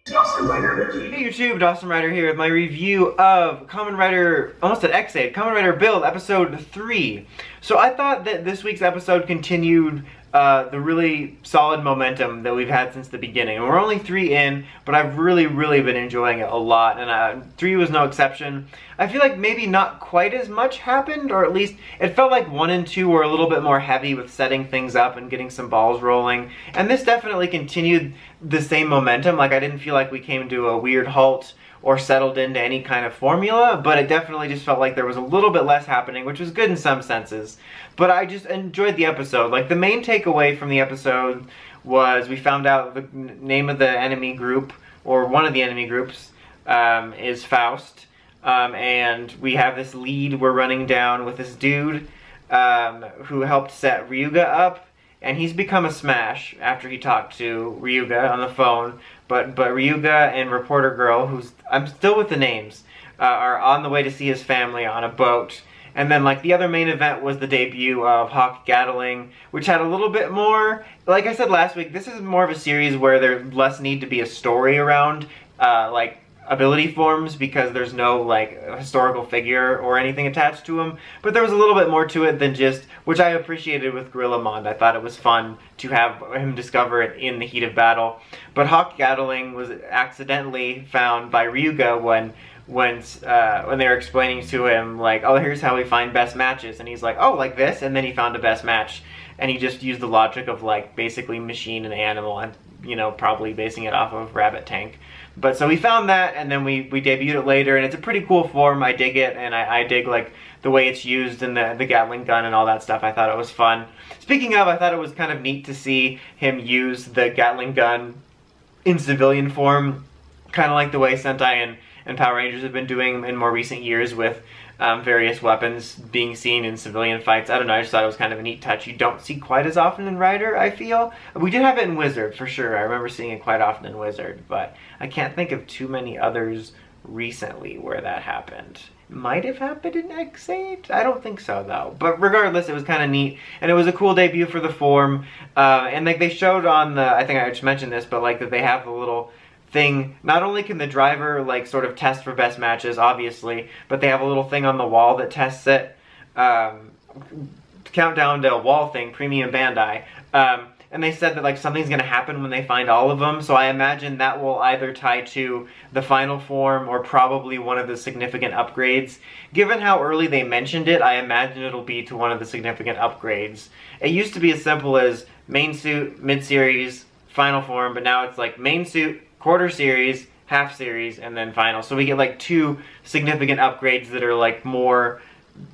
Hey YouTube, Dawson Rider here with my review of Kamen Rider, almost an X8, Kamen Rider Build episode 3. So I thought that this week's episode continued the really solid momentum that we've had since the beginning. And we're only 3 in, but I've really been enjoying it a lot, and 3 was no exception. I feel like maybe not quite as much happened, or at least it felt like 1 and 2 were a little bit more heavy with setting things up and getting some balls rolling. And this definitely continued the same momentum. Like, I didn't feel like we came to a weird halt or settled into any kind of formula, but it definitely just felt like there was a little bit less happening, which was good in some senses. But I just enjoyed the episode. Like, the main takeaway from the episode was we found out the name of the enemy group, or one of the enemy groups, is Faust. And we have this lead we're running down with this dude who helped set Ryuga up. And he's become a smash after he talked to Ryuga on the phone. But Ryuga and Reporter Girl, who's, I'm still with the names, are on the way to see his family on a boat. And then, like, the other main event was the debut of Hawk Gatling, which had a little bit more, like I said last week, this is more of a series where there's less need to be a story around, like, ability forms, because there's no, like, historical figure or anything attached to him. But there was a little bit more to it than just, which I appreciated with Gorillamon. I thought it was fun to have him discover it in the heat of battle. But Hawk Gatling was accidentally found by Ryuga when they were explaining to him, like, oh, here's how we find best matches. And he's like, oh, like this? And then he found a best match. And he just used the logic of, like, basically machine and animal and, you know, probably basing it off of Rabbit Tank. But so we found that, and then we debuted it later, and it's a pretty cool form. I dig it, and I dig, like, the way it's used and the Gatling gun and all that stuff. I thought it was fun. Speaking of, I thought it was kind of neat to see him use the Gatling gun in civilian form, kind of like the way Sentai and Power Rangers have been doing in more recent years with various weapons being seen in civilian fights. I don't know, I just thought it was kind of a neat touch. You don't see quite as often in Rider, I feel. We did have it in Wizard, for sure. I remember seeing it quite often in Wizard, but I can't think of too many others recently where that happened. Might have happened in X8? I don't think so, though. But regardless, it was kind of neat, and it was a cool debut for the form. And like they showed on the, I think I just mentioned this, but like that they have the little thing. Not only can the driver, like, sort of test for best matches, obviously, but they have a little thing on the wall that tests it. Countdown to a wall thing, Premium Bandai. And they said that, like, something's gonna happen when they find all of them, so I imagine that will either tie to the final form or probably one of the significant upgrades. Given how early they mentioned it, I imagine it'll be to one of the significant upgrades. It used to be as simple as main suit, mid-series, final form, but now it's like main suit, quarter series, half series, and then final. So we get like 2 significant upgrades that are like more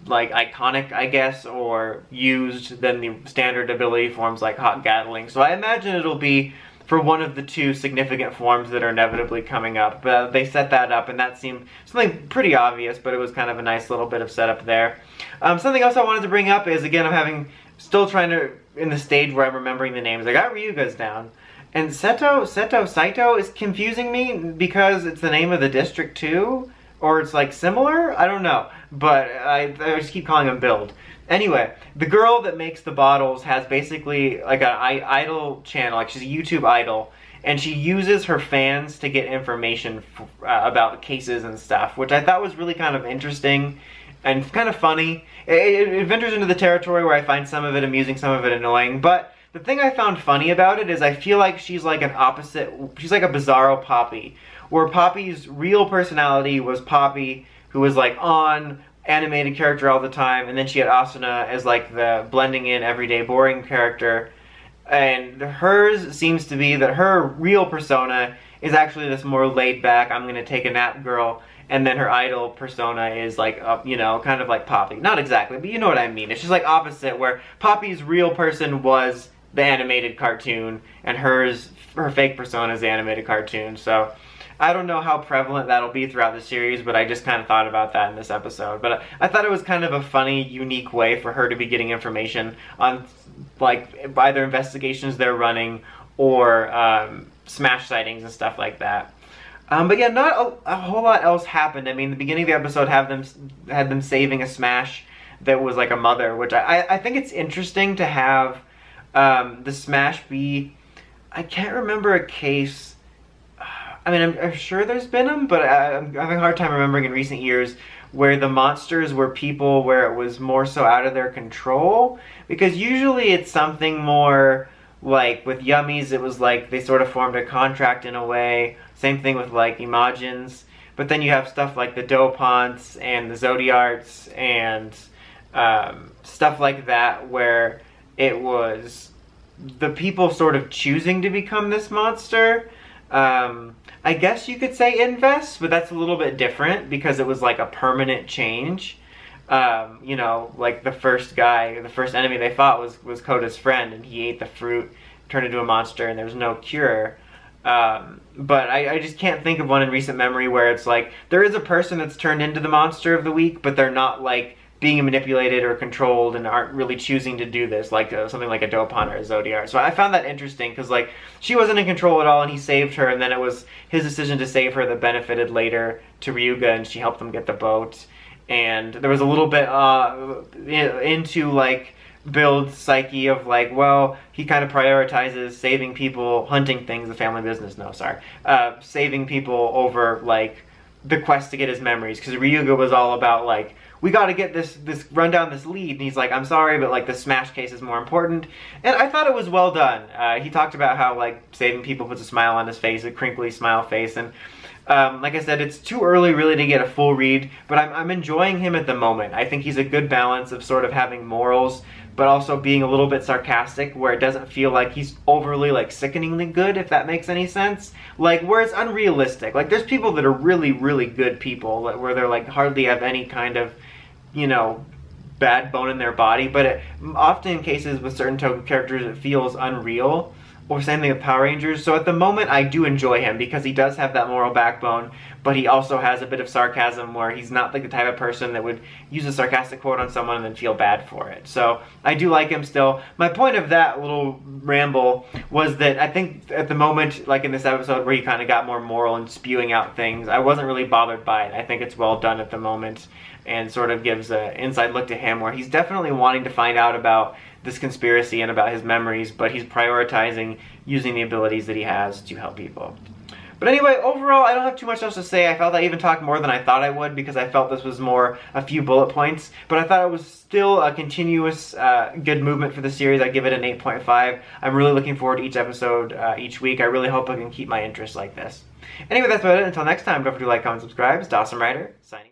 like iconic, I guess, or used than the standard ability forms like Hawk Gatling. So I imagine it'll be for one of the 2 significant forms that are inevitably coming up. But they set that up, and that seemed something pretty obvious, but it was kind of a nice little bit of setup there. Something else I wanted to bring up is, again, still trying to, in the stage where I'm remembering the names. I got Ryuga's down. And Saito is confusing me because it's the name of the district too? Or it's like similar? I don't know. But I just keep calling him Build. Anyway, the girl that makes the bottles has basically like an idol channel, like she's a YouTube idol. And she uses her fans to get information about cases and stuff, which I thought was really kind of interesting and kind of funny. It ventures into the territory where I find some of it amusing, some of it annoying, but the thing I found funny about it is I feel like she's like an opposite, she's like a Bizarro Poppy, where Poppy's real personality was Poppy, who was like on animated character all the time, and then she had Asuna as like the blending in everyday boring character, and hers seems to be that her real persona is actually this more laid back, I'm gonna take a nap girl, and then her idol persona is like, you know, kind of like Poppy. Not exactly, but you know what I mean. It's just like opposite, where Poppy's real person was the animated cartoon, and her fake persona is the animated cartoon. So I don't know how prevalent that'll be throughout the series, but I just kind of thought about that in this episode. But I thought it was kind of a funny, unique way for her to be getting information on, like, either investigations they're running or smash sightings and stuff like that. But yeah, not a whole lot else happened. I mean, the beginning of the episode had them saving a smash that was like a mother, which I think it's interesting to have the smash be, I can't remember a case, I mean, I'm sure there's been them, but I'm having a hard time remembering in recent years where the monsters were people where it was more so out of their control. Because usually it's something more like with Yummies, it was like they sort of formed a contract in a way. Same thing with like Imagines. But then you have stuff like the Dopants and the Zodiarts and stuff like that where it was the people sort of choosing to become this monster. I guess you could say Invest, but that's a little bit different because it was like a permanent change. You know, like the first enemy they fought was Koda's friend, and he ate the fruit, turned into a monster, and there was no cure. But I just can't think of one in recent memory where it's like, there is a person that's turned into the monster of the week, but they're not like being manipulated or controlled and aren't really choosing to do this, like something like a Dopant or a Zodiac. So I found that interesting because like she wasn't in control at all and he saved her, and then it was his decision to save her that benefited later to Ryuga, and she helped them get the boat. And there was a little bit into like Build's psyche of like, well, he kind of prioritizes saving people, hunting things, the family business, no, sorry, saving people over like the quest to get his memories, because Ryuga was all about like, we got to get this run down this lead, and he's like, I'm sorry, but like the smash case is more important. And I thought it was well done. He talked about how like saving people puts a smile on his face, a crinkly smile face, and like I said, it's too early really to get a full read, but I'm enjoying him at the moment. I think he's a good balance of sort of having morals, but also being a little bit sarcastic, where it doesn't feel like he's overly like sickeningly good, if that makes any sense. Like where it's unrealistic. Like there's people that are really, really good people where they're like hardly have any kind of, you know, bad bone in their body, but often in cases with certain characters it feels unreal. Or same thing with Power Rangers. So at the moment I do enjoy him because he does have that moral backbone, but he also has a bit of sarcasm where he's not like the type of person that would use a sarcastic quote on someone and then feel bad for it. So I do like him still. My point of that little ramble was that I think at the moment, like in this episode where he kind of got more moral and spewing out things, I wasn't really bothered by it. I think it's well done at the moment and sort of gives an inside look to him where he's definitely wanting to find out about this conspiracy and about his memories, but he's prioritizing using the abilities that he has to help people. But anyway, overall, I don't have too much else to say. I felt I even talked more than I thought I would because I felt this was more a few bullet points, but I thought it was still a continuous good movement for the series. I give it an 8.5. I'm really looking forward to each episode each week. I really hope I can keep my interest like this. Anyway, that's about it. Until next time, don't forget to like, comment, subscribe. It's Dawson Rider, signing out.